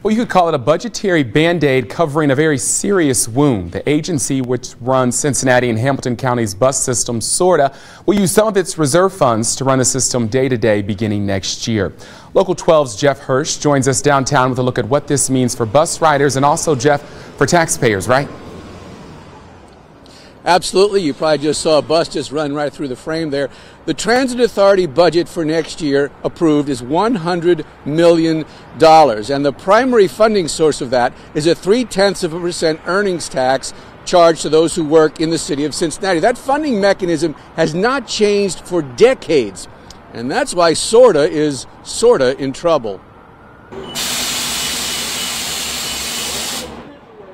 Well, you could call it a budgetary Band-Aid covering a very serious wound. The agency, which runs Cincinnati and Hamilton County's bus system, SORTA, will use some of its reserve funds to run the system day-to-day beginning next year. Local 12's Jeff Hirsch joins us downtown with a look at what this means for bus riders and also, Jeff, for taxpayers, right? Absolutely. You probably just saw a bus just run right through the frame there. The Transit Authority budget for next year approved is $100 million. And the primary funding source of that is a 0.3% earnings tax charged to those who work in the city of Cincinnati. That funding mechanism has not changed for decades. And that's why SORTA is sorta in trouble.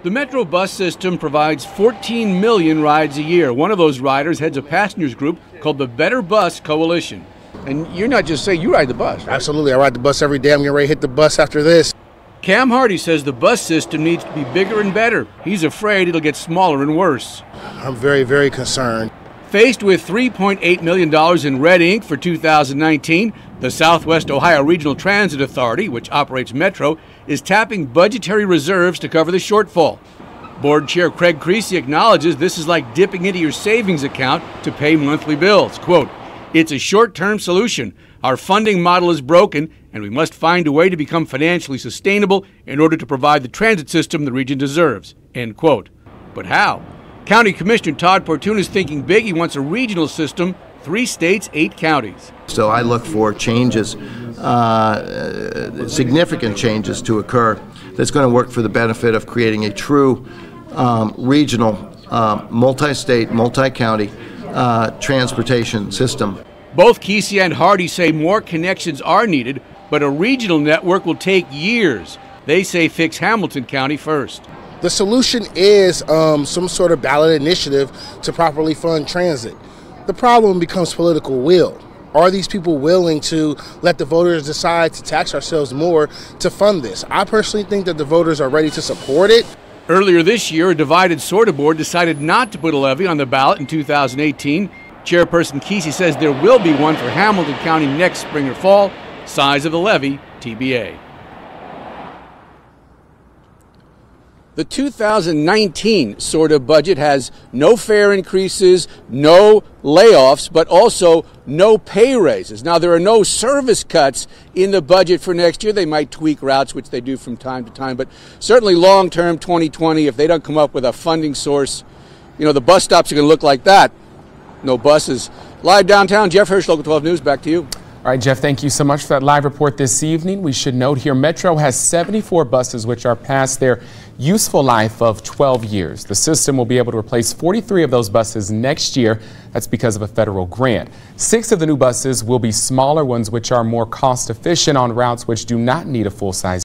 The Metro bus system provides 14 million rides a year. One of those riders heads a passengers group called the Better Bus Coalition. And you're not just saying you ride the bus, right? Absolutely. I ride the bus every day. I'm getting ready to hit the bus after this. Cam Hardy says the bus system needs to be bigger and better. He's afraid it'll get smaller and worse. I'm very, very concerned. Faced with $3.8 million in red ink for 2019, the Southwest Ohio Regional Transit Authority, which operates Metro, is tapping budgetary reserves to cover the shortfall. Board Chair Kreg Keesee acknowledges this is like dipping into your savings account to pay monthly bills. Quote, "It's a short-term solution. Our funding model is broken, and we must find a way to become financially sustainable in order to provide the transit system the region deserves." End quote. But how? County Commissioner Todd Portune is thinking big. He wants a regional system, 3 states, 8 counties. So I look for changes, significant changes to occur that's going to work for the benefit of creating a true regional, multi-state, multi-county transportation system. Both Keesee and Hardy say more connections are needed, but a regional network will take years. They say fix Hamilton County first. The solution is some sort of ballot initiative to properly fund transit. The problem becomes political will. Are these people willing to let the voters decide to tax ourselves more to fund this? I personally think that the voters are ready to support it. Earlier this year, a divided SORTA board decided not to put a levy on the ballot in 2018. Chairperson Keesee says there will be one for Hamilton County next spring or fall. Size of the levy, TBA. The 2019 SORTA budget has no fare increases, no layoffs, but also no pay raises. Now, there are no service cuts in the budget for next year. They might tweak routes, which they do from time to time, but certainly long-term 2020, if they don't come up with a funding source, you know, the bus stops are going to look like that. No buses. Live downtown, Jeff Hirsch, Local 12 News, back to you. All right, Jeff, thank you so much for that live report this evening. We should note here Metro has 74 buses which are past their useful life of 12 years. The system will be able to replace 43 of those buses next year. That's because of a federal grant. 6 of the new buses will be smaller ones which are more cost efficient on routes which do not need a full-size